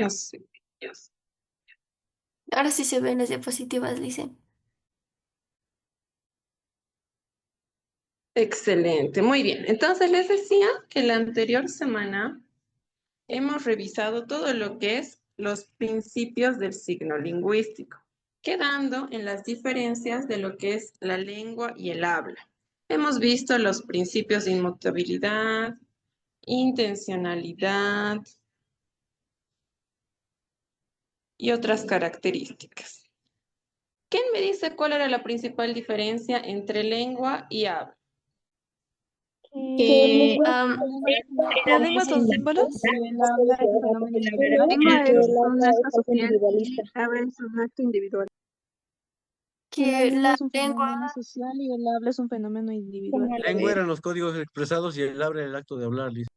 Sí. Ahora sí se ven las diapositivas, Lice. Excelente, muy bien. Entonces les decía que la anterior semana hemos revisado todo lo que es los principios del signo lingüístico, quedando en las diferencias de lo que es la lengua y el habla. Hemos visto los principios de inmutabilidad, intencionalidad y otras características. ¿Quién me dice cuál era la principal diferencia entre lengua y habla? Que La lengua son símbolos. El habla es un fenómeno social Lengua y es el un habla acto es algo social individualista. y habla es un acto individual. La que lengua la es un lengua, fenómeno social y el habla es un fenómeno individual. Lengua eran los códigos expresados y el habla era el acto de hablar, Liz.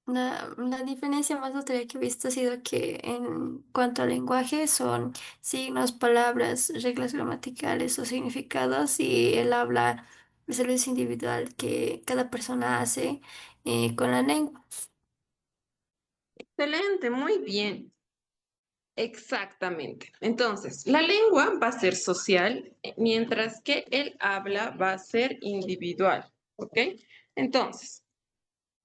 la diferencia más notoria que he visto ha sido que en cuanto al lenguaje son signos, palabras, reglas gramaticales o significados y el habla es el uso individual que cada persona hace con la lengua. Excelente, muy bien. Exactamente. Entonces, la lengua va a ser social, mientras que el habla va a ser individual. ¿Ok? Entonces,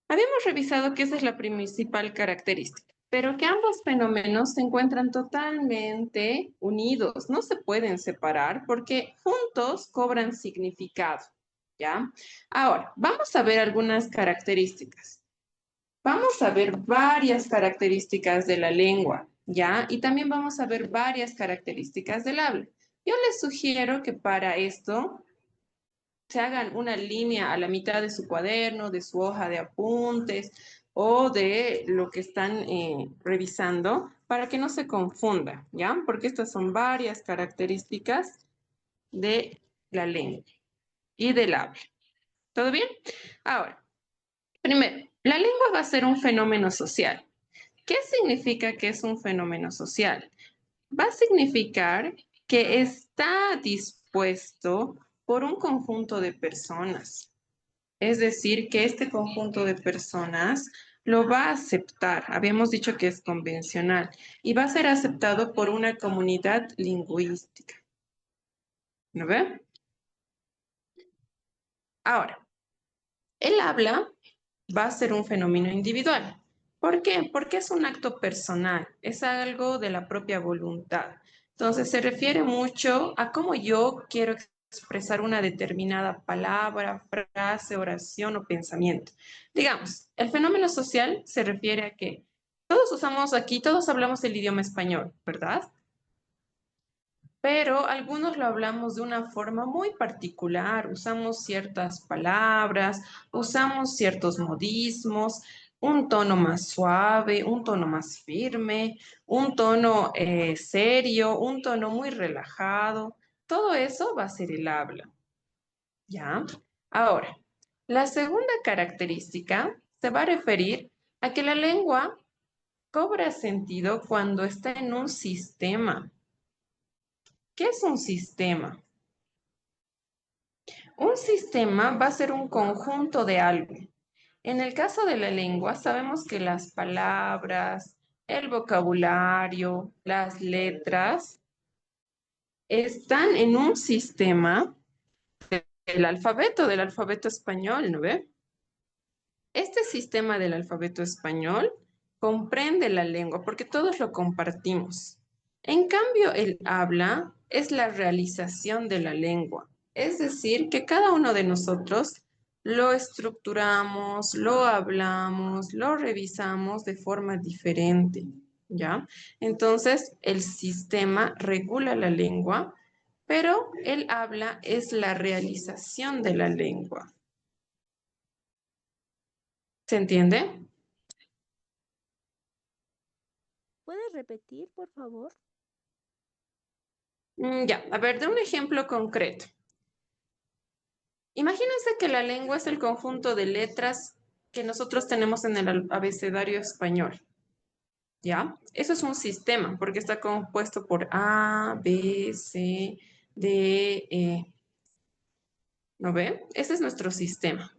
habíamos revisado que esa es la principal característica, pero que ambos fenómenos se encuentran totalmente unidos, no se pueden separar porque juntos cobran significado. ¿Ya? Ahora, vamos a ver algunas características. Vamos a ver varias características de la lengua, ¿ya? Y también vamos a ver varias características del habla. Yo les sugiero que para esto se hagan una línea a la mitad de su cuaderno, de su hoja de apuntes o de lo que están revisando para que no se confunda, ¿ya? Porque estas son varias características de la lengua y del habla. ¿Todo bien? Ahora, primero, la lengua va a ser un fenómeno social. ¿Qué significa que es un fenómeno social? Va a significar que está dispuesto por un conjunto de personas. Es decir, que este conjunto de personas lo va a aceptar. Habíamos dicho que es convencional y va a ser aceptado por una comunidad lingüística. ¿No ve? Ahora, el habla va a ser un fenómeno individual. ¿Por qué? Porque es un acto personal, es algo de la propia voluntad. Entonces se refiere mucho a cómo yo quiero expresar una determinada palabra, frase, oración o pensamiento. Digamos, el fenómeno social se refiere a que todos usamos aquí, todos hablamos el idioma español, ¿verdad? Pero algunos lo hablamos de una forma muy particular, usamos ciertas palabras, usamos ciertos modismos, un tono más suave, un tono más firme, un tono serio, un tono muy relajado. Todo eso va a ser el habla, ¿ya? Ahora, la segunda característica se va a referir a que la lengua cobra sentido cuando está en un sistema. ¿Qué es un sistema? Un sistema va a ser un conjunto de algo. En el caso de la lengua, sabemos que las palabras, el vocabulario, las letras están en un sistema del alfabeto español, ¿no ve? Este sistema del alfabeto español comprende la lengua porque todos lo compartimos. En cambio, el habla es la realización de la lengua. Es decir, que cada uno de nosotros lo estructuramos, lo hablamos, lo revisamos de forma diferente, ¿ya? Entonces, el sistema regula la lengua, pero el habla es la realización de la lengua. ¿Se entiende? ¿Puedes repetir, por favor? Ya, a ver, de un ejemplo concreto. Imagínense que la lengua es el conjunto de letras que nosotros tenemos en el abecedario español, ¿ya? Eso es un sistema porque está compuesto por A, B, C, D, E. ¿No ve? Ese es nuestro sistema.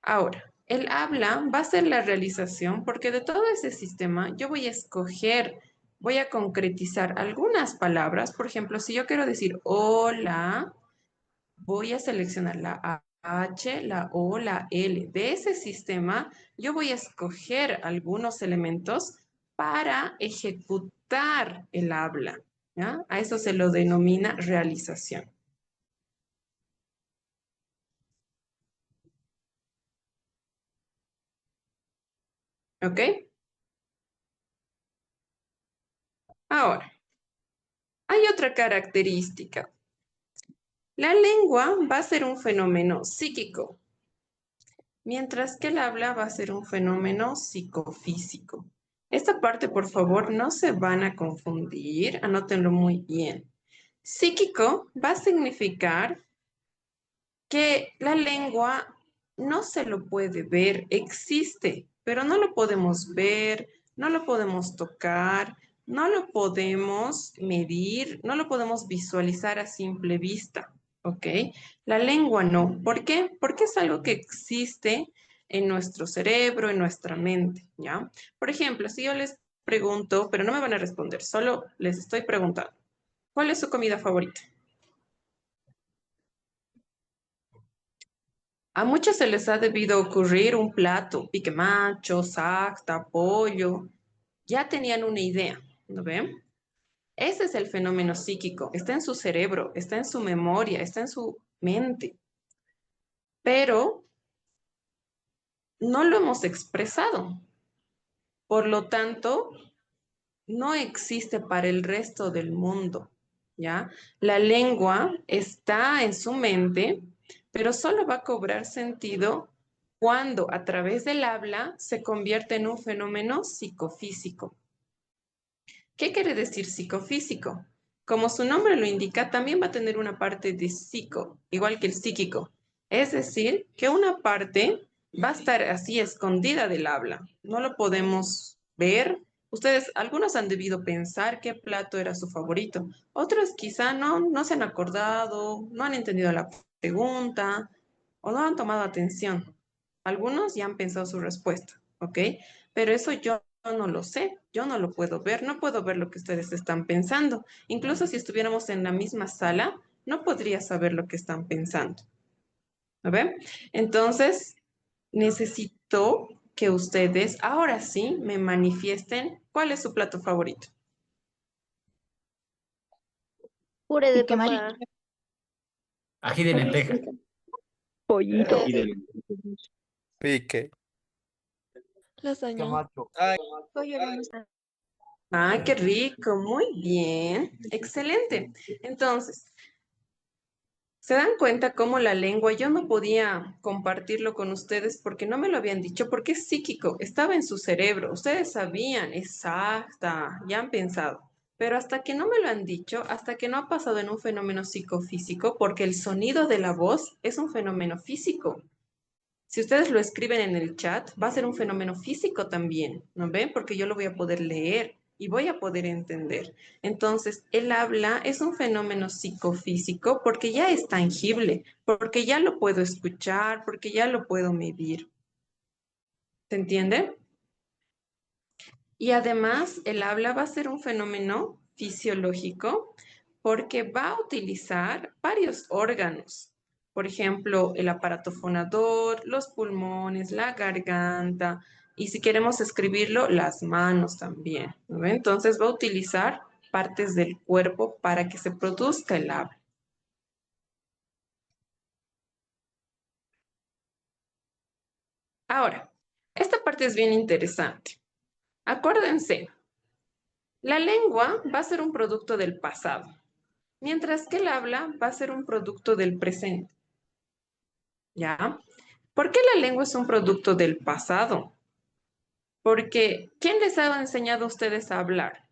Ahora, el habla va a ser la realización porque de todo ese sistema yo voy a escoger, voy a concretizar algunas palabras. Por ejemplo, si yo quiero decir hola, voy a seleccionar la H, la O, la L. De ese sistema yo voy a escoger algunos elementos para ejecutar el habla, ¿ya? A eso se lo denomina realización. ¿Ok? Ahora, hay otra característica. La lengua va a ser un fenómeno psíquico, mientras que el habla va a ser un fenómeno psicofísico. Esta parte, por favor, no se van a confundir, anótenlo muy bien. Psíquico va a significar que la lengua no se lo puede ver, existe, pero no lo podemos ver, no lo podemos tocar, no lo podemos medir, no lo podemos visualizar a simple vista, ¿ok? La lengua no. ¿Por qué? Porque es algo que existe en nuestro cerebro, en nuestra mente, ¿ya? Por ejemplo, si yo les pregunto, pero no me van a responder, solo les estoy preguntando, ¿cuál es su comida favorita? A muchos se les ha debido ocurrir un plato, pique macho, sacta, pollo. Ya tenían una idea, ¿no ven? Ese es el fenómeno psíquico. Está en su cerebro, está en su memoria, está en su mente. Pero no lo hemos expresado. Por lo tanto, no existe para el resto del mundo, ¿ya? La lengua está en su mente, pero solo va a cobrar sentido cuando a través del habla se convierte en un fenómeno psicofísico. ¿Qué quiere decir psicofísico? Como su nombre lo indica, también va a tener una parte de psico, igual que el psíquico. Es decir, que una parte va a estar así escondida del habla. No lo podemos ver. Ustedes, algunos han debido pensar qué plato era su favorito. Otros quizá no se han acordado, no han entendido la pregunta o no han tomado atención. Algunos ya han pensado su respuesta, ¿ok? Pero eso yo no lo sé, yo no lo puedo ver, no puedo ver lo que ustedes están pensando. Incluso si estuviéramos en la misma sala, no podría saber lo que están pensando. ¿A ver? Entonces, necesito que ustedes ahora sí me manifiesten cuál es su plato favorito. Puré de Pique papa. Ají de lenteja. pollito. Pique. Lasaña. Pollo a la masa. Ah, qué rico, muy bien, excelente. Entonces, ¿se dan cuenta cómo la lengua yo no podía compartirlo con ustedes porque no me lo habían dicho? Porque es psíquico, estaba en su cerebro, ustedes sabían, exacta, ya han pensado. Pero hasta que no me lo han dicho, hasta que no ha pasado en un fenómeno psicofísico, porque el sonido de la voz es un fenómeno físico. Si ustedes lo escriben en el chat, va a ser un fenómeno físico también, ¿no ven? Porque yo lo voy a poder leer y voy a poder entender. Entonces, el habla es un fenómeno psicofísico porque ya es tangible, porque ya lo puedo escuchar, porque ya lo puedo medir. ¿Se entiende? Y además, el habla va a ser un fenómeno fisiológico porque va a utilizar varios órganos. Por ejemplo, el aparato fonador, los pulmones, la garganta y si queremos escribirlo, las manos también, ¿no? Entonces va a utilizar partes del cuerpo para que se produzca el habla. Ahora, esta parte es bien interesante. Acuérdense, la lengua va a ser un producto del pasado, mientras que el habla va a ser un producto del presente. ¿Ya? ¿Por qué la lengua es un producto del pasado? Porque ¿quién les ha enseñado a ustedes a hablar?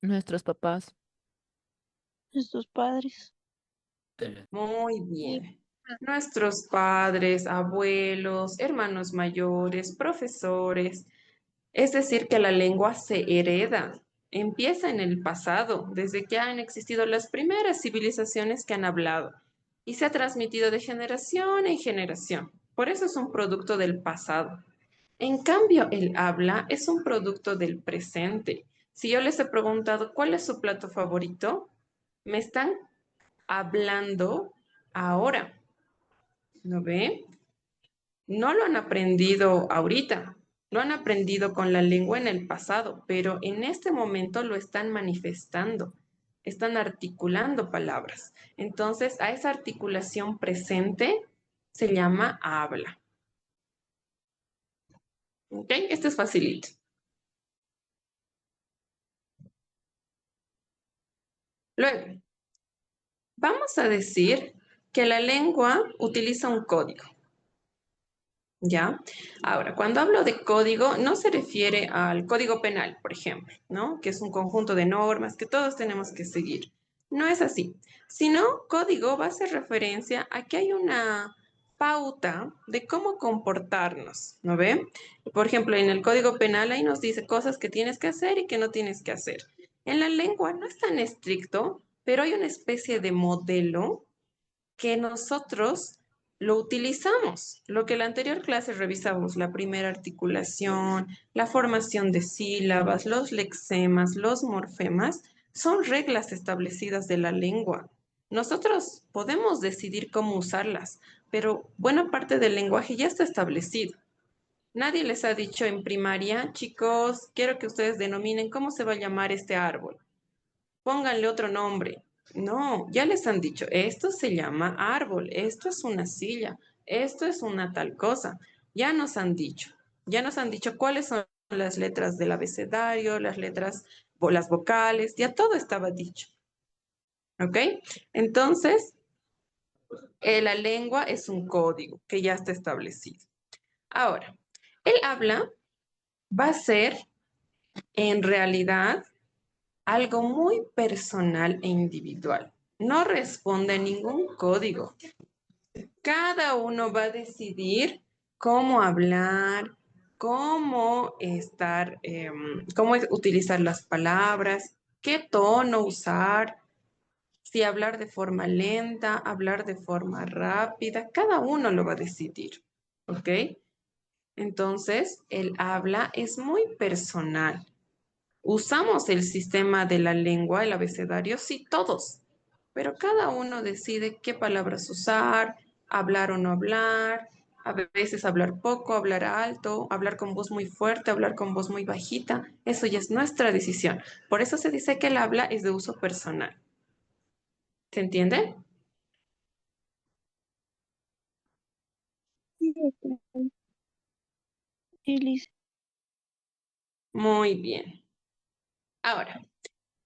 Nuestros papás. Nuestros padres. Muy bien. Nuestros padres, abuelos, hermanos mayores, profesores. Es decir, que la lengua se hereda. Empieza en el pasado, desde que han existido las primeras civilizaciones que han hablado. y se ha transmitido de generación en generación. Por eso es un producto del pasado. En cambio, el habla es un producto del presente. Si yo les he preguntado cuál es su plato favorito, me están hablando ahora, ¿no ve? No lo han aprendido ahorita, lo han aprendido con la lengua en el pasado, pero en este momento lo están manifestando, están articulando palabras. Entonces, a esa articulación presente se llama habla. ¿Ok? Esto es facilito. Luego, vamos a decir que la lengua utiliza un código. ¿Ya? Ahora, cuando hablo de código, no se refiere al código penal, por ejemplo, ¿no? Que es un conjunto de normas que todos tenemos que seguir. No es así, sino código va a hacer referencia a que hay una pauta de cómo comportarnos, ¿no ve? Por ejemplo, en el código penal ahí nos dice cosas que tienes que hacer y que no tienes que hacer. En la lengua no es tan estricto, pero hay una especie de modelo que nosotros lo utilizamos. Lo que en la anterior clase revisamos, la primera articulación, la formación de sílabas, los lexemas, los morfemas, son reglas establecidas de la lengua. Nosotros podemos decidir cómo usarlas, pero buena parte del lenguaje ya está establecido. Nadie les ha dicho en primaria, chicos, quiero que ustedes denominen cómo se va a llamar este árbol. Pónganle otro nombre. No, ya les han dicho, esto se llama árbol, esto es una silla, esto es una tal cosa. Ya nos han dicho cuáles son las letras del abecedario, las letras, las vocales, ya todo estaba dicho. ¿Ok? Entonces, la lengua es un código que ya está establecido. Ahora, el habla va a ser en realidad algo muy personal e individual. No responde a ningún código. Cada uno va a decidir cómo hablar, cómo estar, cómo utilizar las palabras, qué tono usar, si hablar de forma lenta, hablar de forma rápida. Cada uno lo va a decidir. ¿Ok? Entonces, el habla es muy personal. ¿Usamos el sistema de la lengua, el abecedario? Sí, todos, pero cada uno decide qué palabras usar, hablar o no hablar, a veces hablar poco, hablar alto, hablar con voz muy fuerte, hablar con voz muy bajita. Eso ya es nuestra decisión. Por eso se dice que el habla es de uso personal. ¿Se entiende? Sí, sí, Liz. Muy bien. Ahora,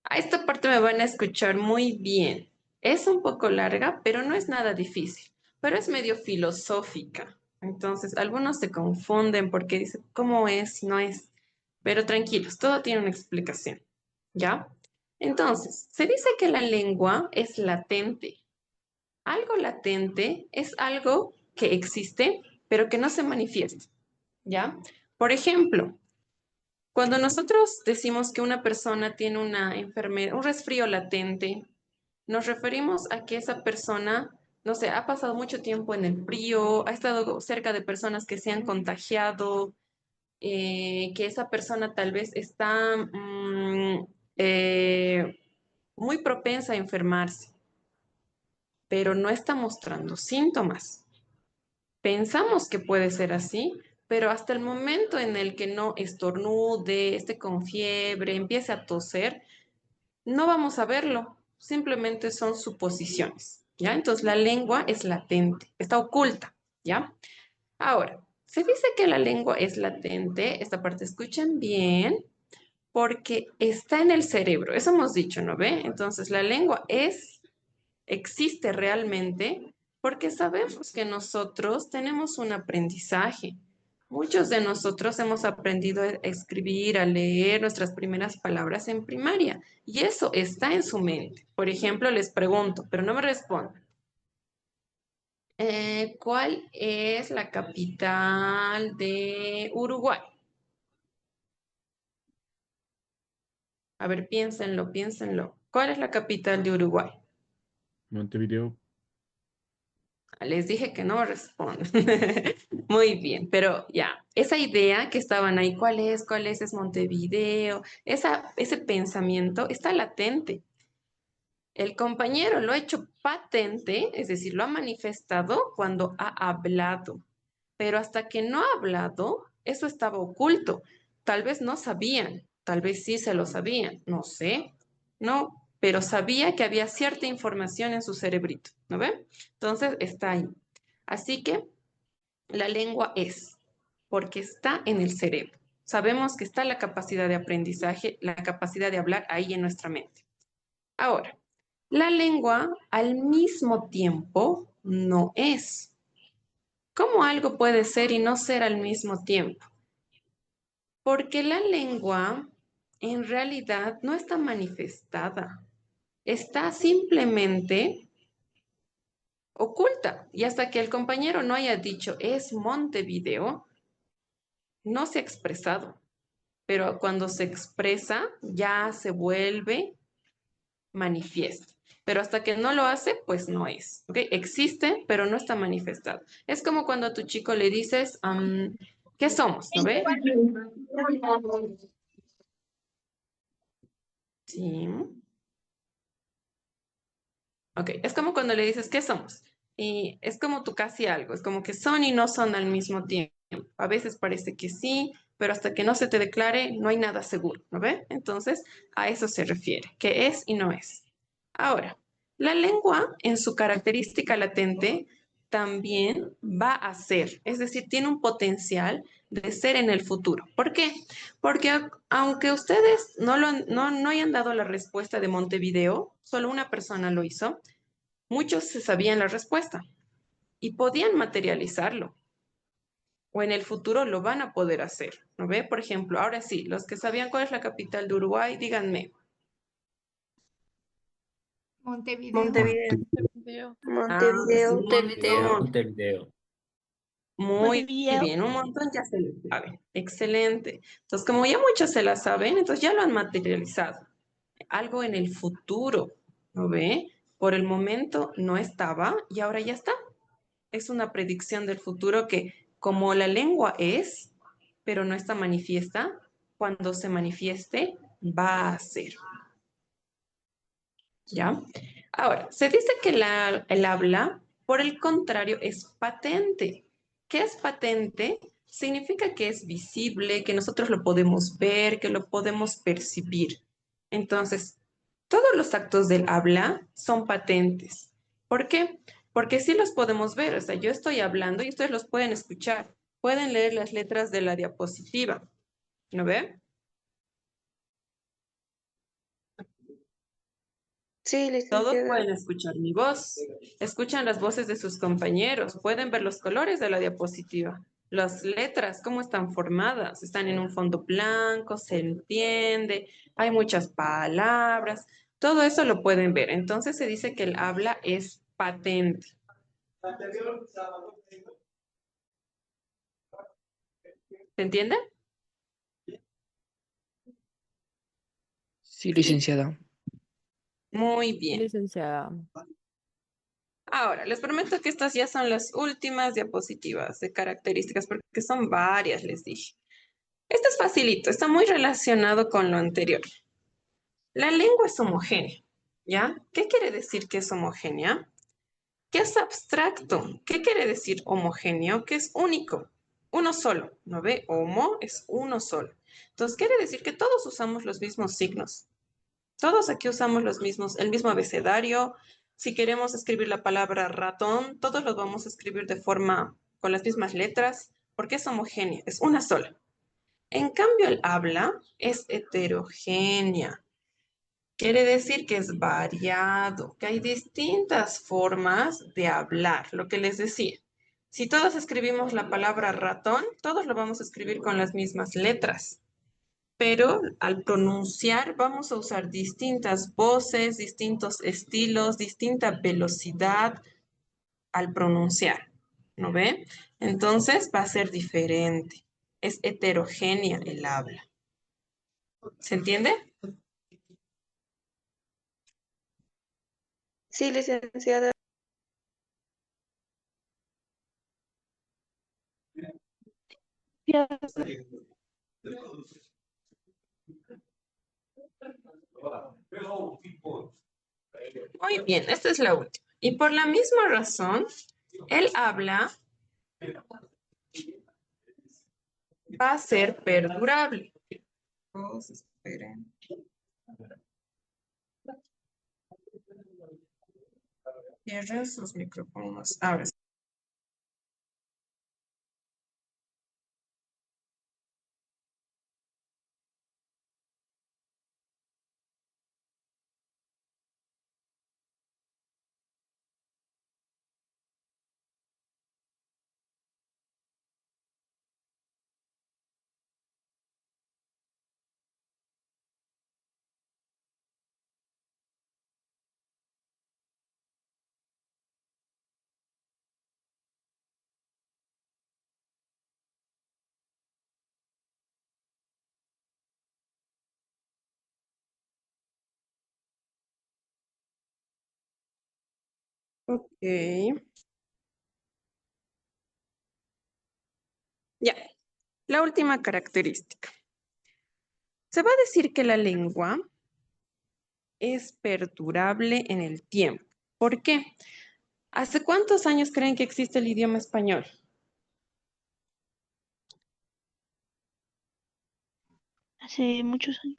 a esta parte me van a escuchar muy bien. Es un poco larga, pero no es nada difícil, pero es medio filosófica. Entonces, algunos se confunden porque dicen, ¿cómo es? No es. Pero tranquilos, todo tiene una explicación. ¿Ya? Entonces, se dice que la lengua es latente. Algo latente es algo que existe, pero que no se manifiesta. ¿Ya? Por ejemplo, cuando nosotros decimos que una persona tiene una enfermedad, un resfrío latente, nos referimos a que esa persona, no sé, ha pasado mucho tiempo en el frío, ha estado cerca de personas que se han contagiado, que esa persona tal vez está eh, muy propensa a enfermarse, pero no está mostrando síntomas. Pensamos que puede ser así, pero hasta el momento en el que no estornude, esté con fiebre, empiece a toser, no vamos a verlo, simplemente son suposiciones, ¿ya? Entonces la lengua es latente, está oculta, ¿ya? Ahora, se dice que la lengua es latente, esta parte escuchen bien, porque está en el cerebro, eso hemos dicho, ¿no ve? Entonces la lengua existe realmente porque sabemos que nosotros tenemos un aprendizaje. Muchos de nosotros hemos aprendido a escribir, a leer nuestras primeras palabras en primaria y eso está en su mente. Por ejemplo, les pregunto, pero no me respondan. ¿Cuál es la capital de Uruguay? A ver, piénsenlo, piénsenlo. ¿Cuál es la capital de Uruguay? Montevideo. Les dije que no responden. Muy bien, pero ya, esa idea que estaban ahí, ¿cuál es? ¿Cuál es? Es Montevideo. Ese pensamiento está latente. El compañero lo ha hecho patente, es decir, lo ha manifestado cuando ha hablado. Pero hasta que no ha hablado, eso estaba oculto. Tal vez no sabían, tal vez sí se lo sabían, no sé, no, pero sabía que había cierta información en su cerebrito, ¿no ve? Entonces está ahí. Así que la lengua es, porque está en el cerebro. Sabemos que está la capacidad de aprendizaje, la capacidad de hablar ahí en nuestra mente. Ahora, la lengua al mismo tiempo no es. ¿Cómo algo puede ser y no ser al mismo tiempo? Porque la lengua en realidad no está manifestada, está simplemente oculta. Y hasta que el compañero no haya dicho es Montevideo, no se ha expresado. Pero cuando se expresa, ya se vuelve manifiesto. Pero hasta que no lo hace, pues no es. ¿Ok? Existe, pero no está manifestado. Es como cuando a tu chico le dices, ¿qué somos? ¿No ve? Sí. Ok, es como cuando le dices, ¿qué somos? Y es como tú casi algo, es como que son y no son al mismo tiempo. A veces parece que sí, pero hasta que no se te declare, no hay nada seguro, ¿no ve? Entonces, a eso se refiere, que es y no es. Ahora, la lengua en su característica latente también va a ser, es decir, tiene un potencial de ser en el futuro. ¿Por qué? Porque aunque ustedes no hayan dado la respuesta de Montevideo, solo una persona lo hizo, muchos se sabían la respuesta y podían materializarlo o en el futuro lo van a poder hacer, ¿no ve? Por ejemplo, ahora sí, los que sabían cuál es la capital de Uruguay, díganme. Montevideo. Montevideo. Ah, sí, un Montevideo. montón. Montevideo. Muy Montevideo. bien, un montón ya se lo saben. Excelente. Entonces, como ya muchos se la saben, entonces ya lo han materializado. Algo en el futuro, ¿no ve? Por el momento no estaba y ahora ya está. Es una predicción del futuro que, como la lengua es, pero no está manifiesta, cuando se manifieste, va a ser. ¿Ya? Ahora, se dice que el habla, por el contrario, es patente. ¿Qué es patente? Significa que es visible, que nosotros lo podemos ver, que lo podemos percibir. Entonces, todos los actos del habla son patentes. ¿Por qué? Porque sí los podemos ver. O sea, yo estoy hablando y ustedes los pueden escuchar. Pueden leer las letras de la diapositiva. ¿No ve? Sí, Todos licenciada. pueden escuchar mi voz, escuchan las voces de sus compañeros, pueden ver los colores de la diapositiva, las letras, cómo están formadas, están en un fondo blanco, se entiende, hay muchas palabras, todo eso lo pueden ver. Entonces se dice que el habla es patente. ¿Se entiende? Sí, licenciada. Muy Sí, bien. licenciada. Ahora, les prometo que estas ya son las últimas diapositivas de características, porque son varias, les dije. Esto es facilito, está muy relacionado con lo anterior. La lengua es homogénea, ¿ya? ¿Qué quiere decir que es homogénea? Que es abstracto. ¿Qué quiere decir homogéneo? Que es único, uno solo, ¿no ve? Homo es uno solo. Entonces, quiere decir que todos usamos los mismos signos. Todos aquí usamos el mismo abecedario. Si queremos escribir la palabra ratón, todos los vamos a escribir de forma con las mismas letras, porque es homogénea, es una sola. En cambio, el habla es heterogénea. Quiere decir que es variado, que hay distintas formas de hablar, lo que les decía. Si todos escribimos la palabra ratón, todos lo vamos a escribir con las mismas letras, pero al pronunciar vamos a usar distintas voces, distintos estilos, distinta velocidad al pronunciar, ¿no ve? Entonces va a ser diferente. Es heterogénea el habla. ¿Se entiende? Sí, licenciada. Ya, Muy bien, esta es la última. Y por la misma razón, el habla va a ser perdurable. Todos esperen. Cierren sus micrófonos. Ahora sí. Ok. Ya, la última característica. Se va a decir que la lengua es perdurable en el tiempo. ¿Por qué? ¿Hace cuántos años creen que existe el idioma español? hace muchos años.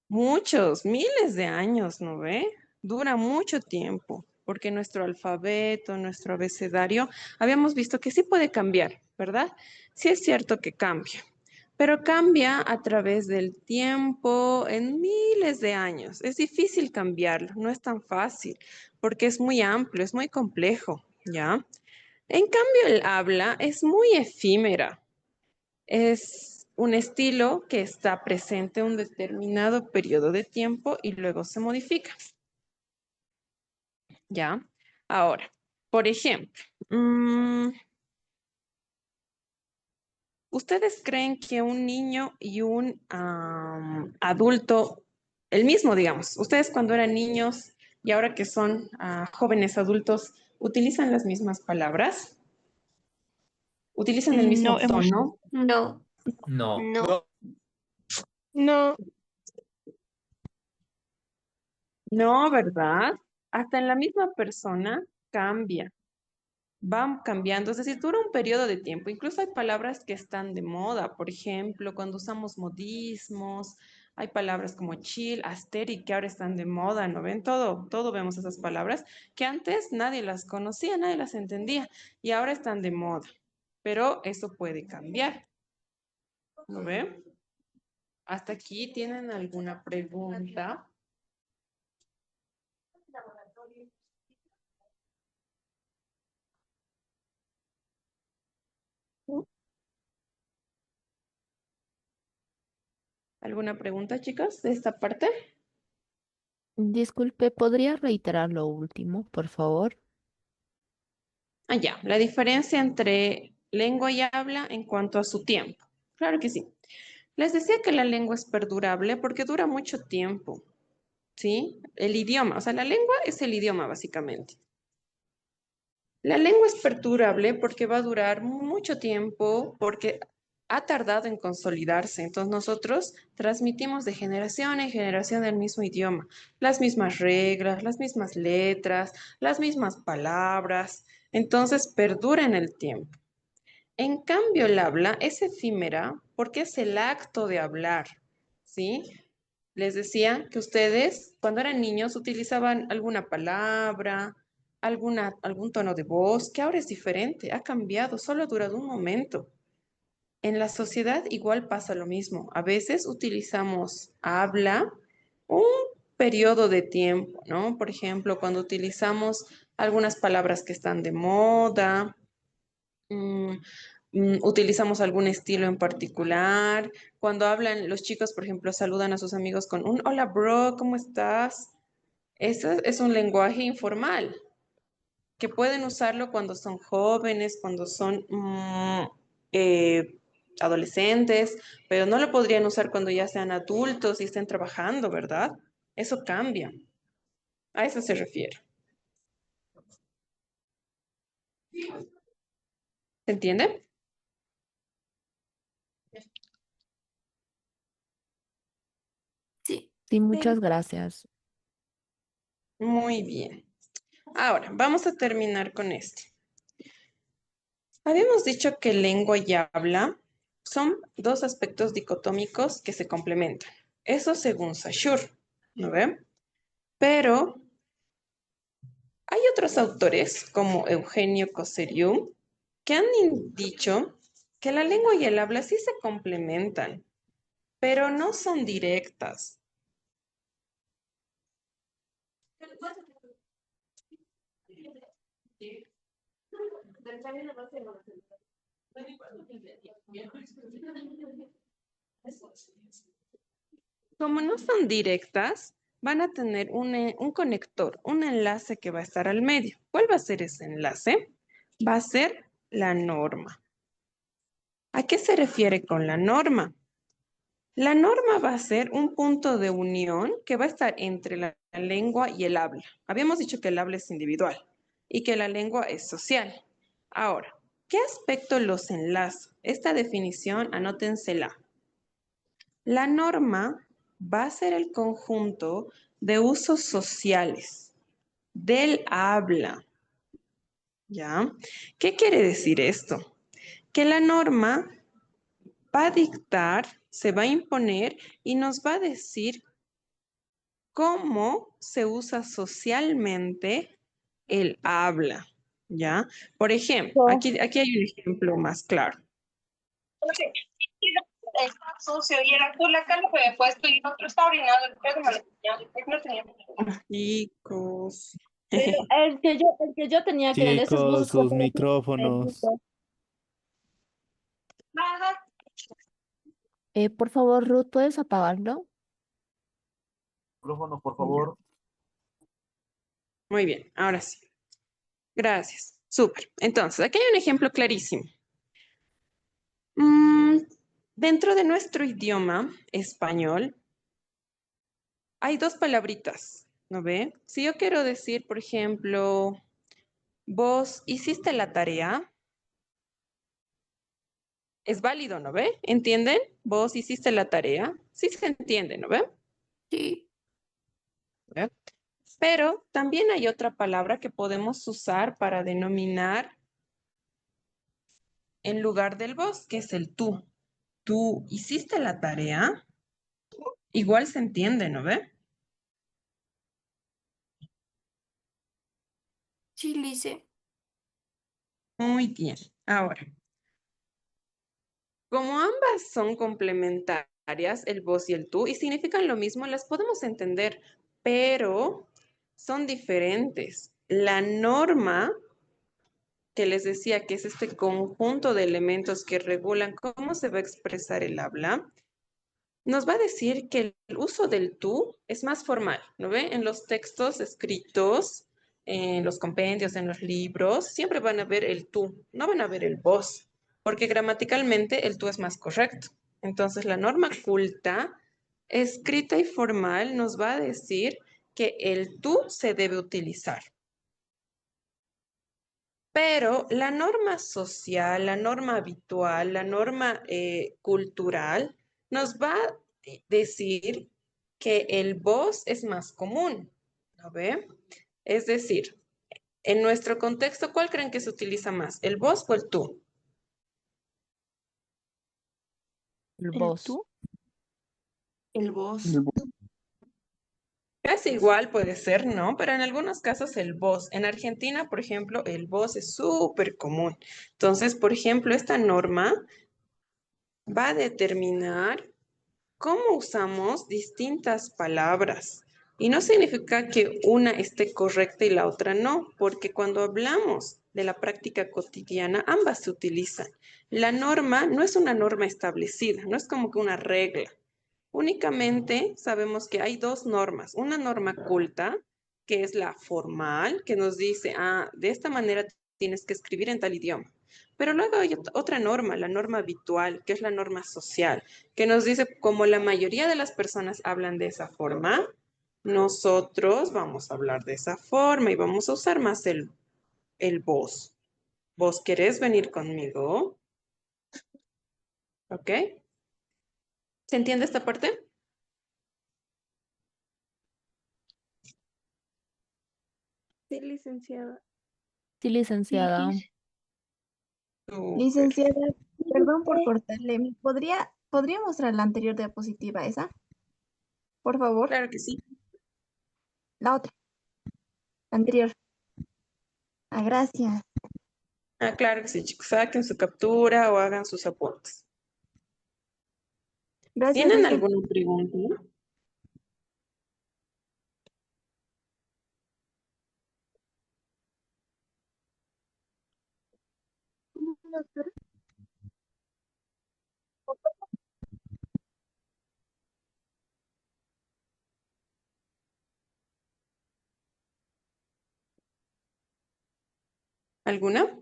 Muchos, miles de años, ¿no ve? Dura mucho tiempo, porque nuestro alfabeto, nuestro abecedario, habíamos visto que sí puede cambiar, ¿verdad? Sí es cierto que cambia, pero cambia a través del tiempo en miles de años. Es difícil cambiarlo, no es tan fácil, porque es muy amplio, es muy complejo, ¿ya? En cambio, el habla es muy efímera. Es un estilo que está presente un determinado periodo de tiempo y luego se modifica. ¿Ya? Ahora, por ejemplo, ¿ustedes creen que un niño y un adulto, el mismo, digamos, ustedes cuando eran niños y ahora que son jóvenes adultos, utilizan las mismas palabras? ¿Utilizan el mismo No, hemos, tono? No, No. No. no, No, ¿verdad? Hasta en la misma persona cambia. Van cambiando, es decir, dura un periodo de tiempo. Incluso hay palabras que están de moda, por ejemplo, cuando usamos modismos, hay palabras como chill, aesthetic, que ahora están de moda, ¿no ven? Todo vemos esas palabras que antes nadie las conocía, nadie las entendía y ahora están de moda. Pero eso puede cambiar, ¿no ven? ¿Hasta aquí tienen alguna pregunta? ¿Alguna pregunta, chicos, de esta parte? Disculpe, ¿podría reiterar lo último, por favor? Ah, ya, la diferencia entre lengua y habla en cuanto a su tiempo. Claro que sí. Les decía que la lengua es perdurable porque dura mucho tiempo, ¿sí? El idioma, o sea, la lengua es el idioma básicamente. La lengua es perdurable porque va a durar mucho tiempo, porque ha tardado en consolidarse. Entonces nosotros transmitimos de generación en generación el mismo idioma, las mismas reglas, las mismas letras, las mismas palabras. Entonces perdura en el tiempo. En cambio, el habla es efímera porque es el acto de hablar, ¿sí? Les decía que ustedes, cuando eran niños, utilizaban alguna palabra, algún tono de voz, que ahora es diferente, ha cambiado, solo ha durado un momento. En la sociedad igual pasa lo mismo. A veces utilizamos habla un periodo de tiempo, ¿no? Por ejemplo, cuando utilizamos algunas palabras que están de moda, mm, utilizamos algún estilo en particular. Cuando hablan los chicos, por ejemplo, saludan a sus amigos con un hola, bro, ¿cómo estás? Ese es un lenguaje informal que pueden usarlo cuando son jóvenes, cuando son eh, adolescentes, pero no lo podrían usar cuando ya sean adultos y estén trabajando, ¿verdad? Eso cambia. A eso se refiere. ¿Se entiende? Sí, muchas gracias. Muy bien. Ahora, vamos a terminar con este. Habíamos dicho que lengua y habla son dos aspectos dicotómicos que se complementan. Eso según Saussure, ¿no ve? Pero hay otros autores, como Eugenio Cosseriu, que han dicho que la lengua y el habla sí se complementan, pero no son directas. Como no son directas, van a tener un conector, un enlace que va a estar al medio. ¿Cuál va a ser ese enlace? Va a ser la norma. ¿A qué se refiere con la norma? La norma va a ser un punto de unión que va a estar entre la lengua y el habla. Habíamos dicho que el habla es individual y que la lengua es social. Ahora, ¿qué aspecto los enlaza? Esta definición, anótensela. La norma va a ser el conjunto de usos sociales del habla. ¿Ya? ¿Qué quiere decir esto? Que la norma va a dictar, se va a imponer y nos va a decir cómo se usa socialmente el habla, ¿ya? Por ejemplo, aquí hay un ejemplo más claro. Está sucio y era por la cara que me he puesto y otro está orinando. Creo que me lo enseñó, no tenía. Chicos. Pero el que yo tenía que leer esos Chicos, músicos. sus micrófonos. Nada. Por favor, Ruth, ¿puedes apagarlo? Micrófono, por favor. Muy bien, ahora sí. Gracias. Súper. Entonces, aquí hay un ejemplo clarísimo. Dentro de nuestro idioma español, hay dos palabritas, ¿no ve? Si yo quiero decir, por ejemplo, vos hiciste la tarea, es válido, ¿no ve? ¿Entienden? Vos hiciste la tarea. Sí se entiende, ¿no ve? Sí, ¿Ve? Pero también hay otra palabra que podemos usar para denominar en lugar del vos, que es el tú. ¿Tú hiciste la tarea? Igual se entiende, ¿no ve? sí, Lice. Muy bien. Ahora, como ambas son complementarias, el vos y el tú, y significan lo mismo, las podemos entender, pero son diferentes. La norma, que les decía que es este conjunto de elementos que regulan cómo se va a expresar el habla, nos va a decir que el uso del tú es más formal, ¿no ve? En los textos escritos, en los compendios, en los libros, siempre van a ver el tú, no van a ver el vos, porque gramaticalmente el tú es más correcto. Entonces, la norma culta, escrita y formal, nos va a decir que el tú se debe utilizar. Pero la norma social, la norma habitual, la norma cultural nos va a decir que el vos es más común, ¿no ve? Es decir, en nuestro contexto, ¿cuál creen que se utiliza más? ¿El vos o el tú? El ¿El vos. tú? El voz. Casi igual puede ser, ¿no? Pero en algunos casos el vos. En Argentina, por ejemplo, el vos es súper común. Entonces, por ejemplo, esta norma va a determinar cómo usamos distintas palabras. Y no significa que una esté correcta y la otra no, porque cuando hablamos de la práctica cotidiana, ambas se utilizan. La norma no es una norma establecida, no es como que una regla. Únicamente sabemos que hay dos normas. Una norma culta, que es la formal, que nos dice, de esta manera tienes que escribir en tal idioma. Pero luego hay otra norma, la norma habitual, que es la norma social, que nos dice, como la mayoría de las personas hablan de esa forma, nosotros vamos a hablar de esa forma y vamos a usar más el vos. ¿Vos querés venir conmigo? ¿Ok? ¿Se entiende esta parte? Sí, licenciada. Sí, Sí, licenciada. Súper. Licenciada, perdón por cortarle. ¿Podría mostrar la anterior diapositiva esa? Por favor. Claro que sí. La otra, la anterior. Ah, gracias. Ah, claro que sí, chicos. Saquen su captura o hagan sus apuntes. Gracias, ¿Tienen licenciada. alguna pregunta? ¿Alguna?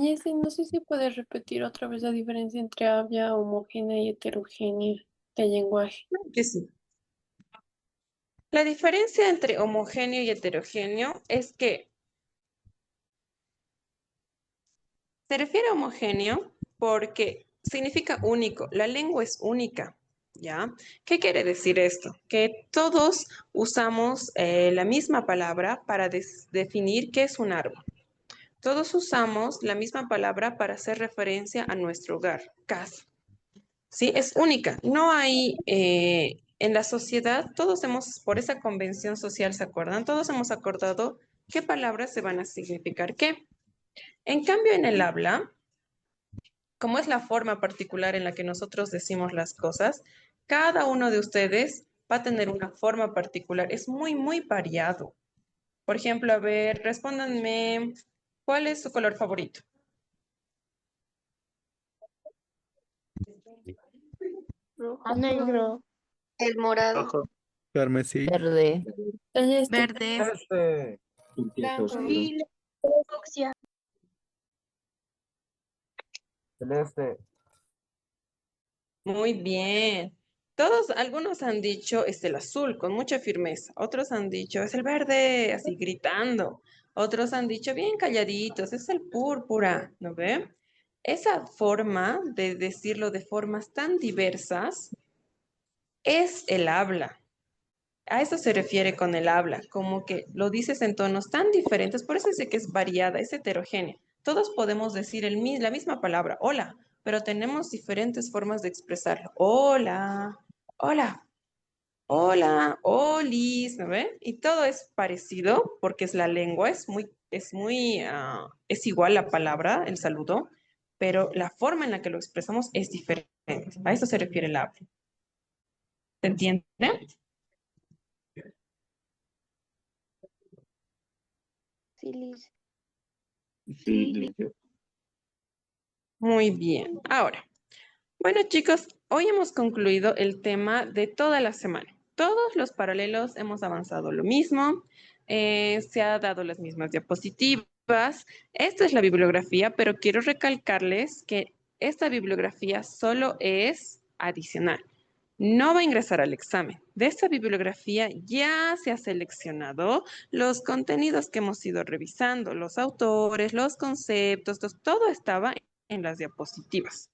Jessy, no sé si puedes repetir otra vez la diferencia entre habla homogénea y heterogénea de lenguaje. Claro que sí. La diferencia entre homogéneo y heterogéneo es que se refiere a homogéneo porque significa único. La lengua es única, ¿ya? ¿Qué quiere decir esto? Que todos usamos la misma palabra para definir qué es un árbol. Todos usamos la misma palabra para hacer referencia a nuestro hogar, casa. ¿Sí? Es única. No hay, en la sociedad, todos hemos, por esa convención social, ¿se acuerdan? Todos hemos acordado qué palabras se van a significar qué. En cambio, en el habla, como es la forma particular en la que nosotros decimos las cosas, cada uno de ustedes va a tener una forma particular. Es muy, muy variado. Por ejemplo, a ver, respóndanme, ¿cuál es su color favorito? Negro. El morado. Rojo. Carmesí. Verde. Verde. Blanco. Lila. Fucsia. Celeste. Muy bien. Todos, algunos han dicho es el azul con mucha firmeza. Otros han dicho es el verde, así gritando. Otros han dicho bien calladitos, es el púrpura, ¿no ve? Esa forma de decirlo de formas tan diversas es el habla. A eso se refiere con el habla, como que lo dices en tonos tan diferentes, por eso dice que es variada, es heterogénea. Todos podemos decir la misma palabra, hola, pero tenemos diferentes formas de expresarlo. Hola, hola, hola, olis, ¿no ve? Y todo es parecido porque es la lengua, es igual la palabra, el saludo, pero la forma en la que lo expresamos es diferente. A eso se refiere el habla. ¿Se entiende? Sí, Liz. Sí. Muy bien. Ahora, bueno, chicos, hoy hemos concluido el tema de toda la semana. Todos los paralelos hemos avanzado lo mismo, se ha dado las mismas diapositivas. Esta es la bibliografía, pero quiero recalcarles que esta bibliografía solo es adicional. No va a ingresar al examen. De esta bibliografía ya se ha seleccionado los contenidos que hemos ido revisando, los autores, los conceptos, todo estaba en las diapositivas.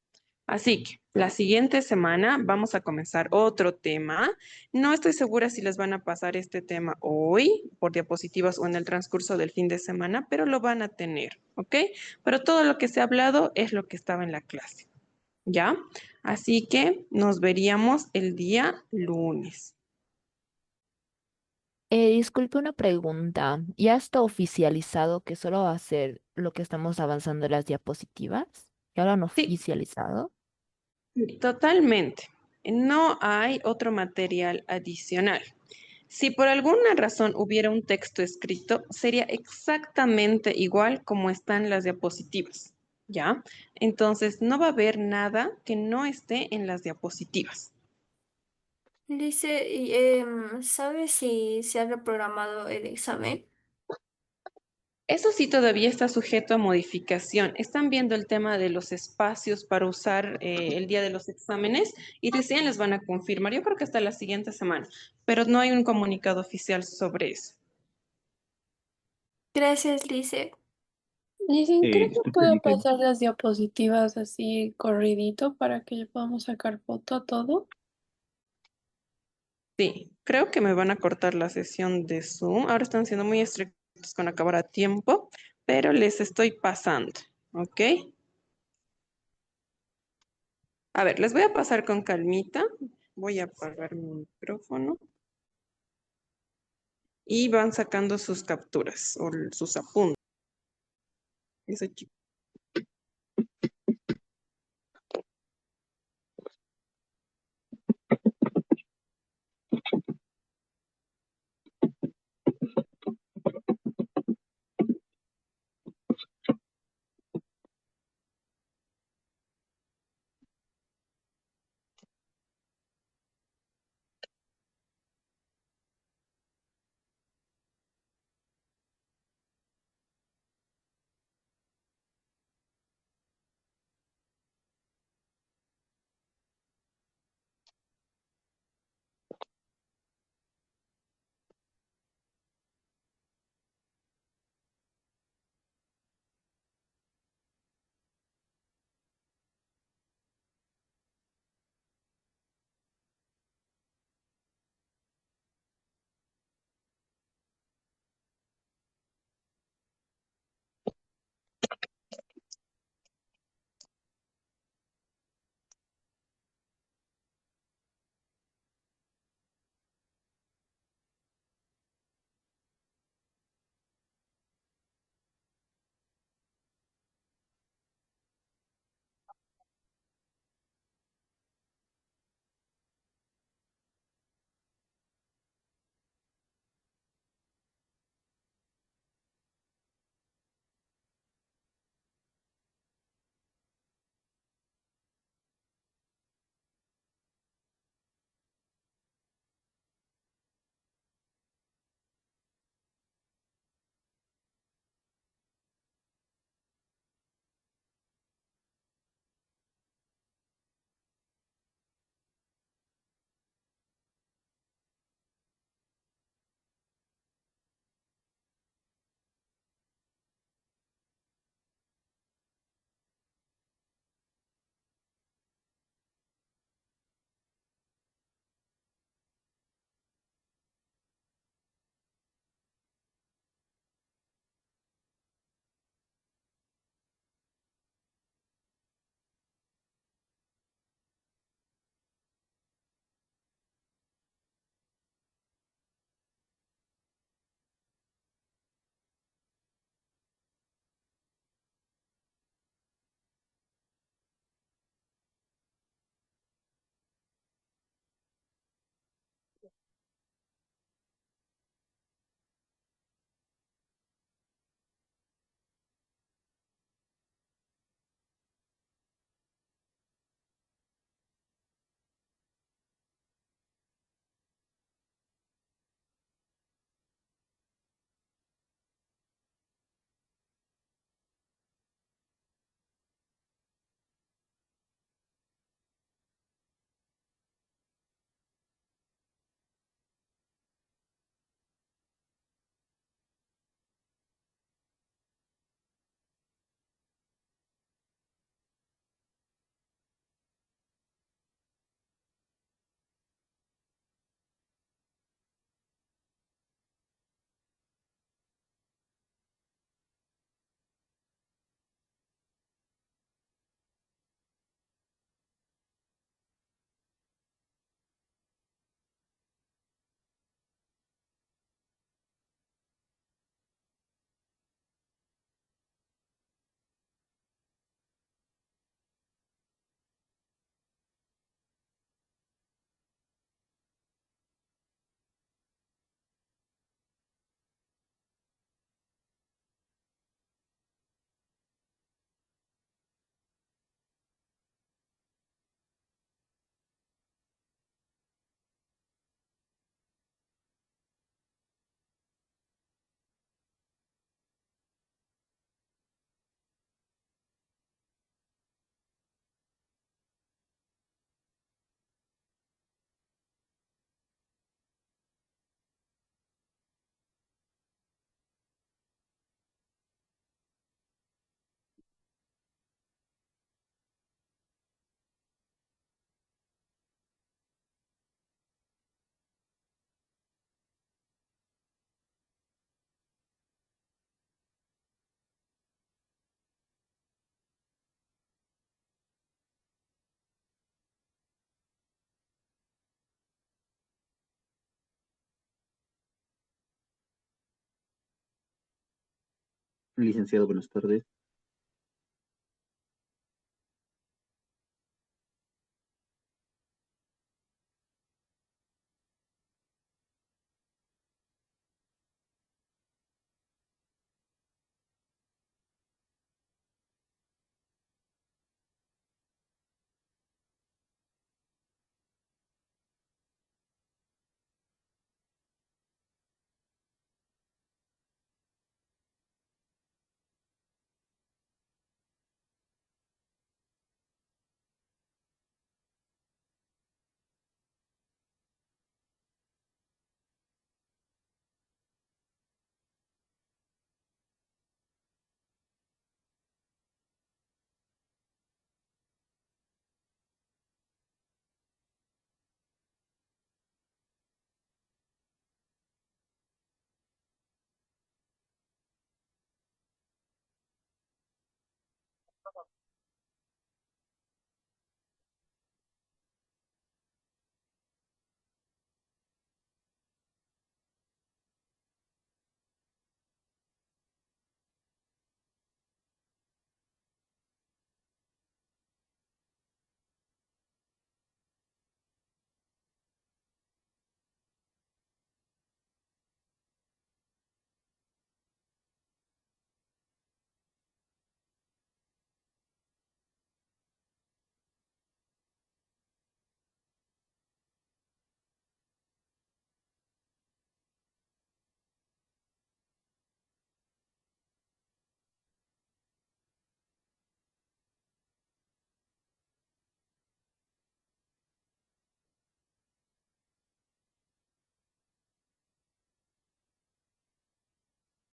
Así que la siguiente semana vamos a comenzar otro tema. No estoy segura si les van a pasar este tema hoy por diapositivas o en el transcurso del fin de semana, pero lo van a tener, ¿ok? Pero todo lo que se ha hablado es lo que estaba en la clase, ¿ya? Así que nos veríamos el día lunes. Disculpe una pregunta. ¿Ya está oficializado que solo va a ser lo que estamos avanzando en las diapositivas? ¿Ya lo han Sí, oficializado? totalmente. No hay otro material adicional. Si por alguna razón hubiera un texto escrito, sería exactamente igual como están las diapositivas, ¿ya? Entonces, no va a haber nada que no esté en las diapositivas. Dice, ¿sabes si se ha reprogramado el examen? Eso sí todavía está sujeto a modificación. Están viendo el tema de los espacios para usar el día de los exámenes y recién les van a confirmar. Yo creo que hasta la siguiente semana, pero no hay un comunicado oficial sobre eso. Gracias, Lice. Dicen, ¿creo que Disculpe, puedo Lice. pasar las diapositivas así corridito para que le podamos sacar foto a todo? Sí, Creo que me van a cortar la sesión de Zoom. Ahora están siendo muy estrictos con acabar a tiempo, pero les estoy pasando, ¿ok? A ver, les voy a pasar con calmita. Voy a apagar mi micrófono. Y van sacando sus capturas o sus apuntes. Ese chico. Licenciado, buenas tardes.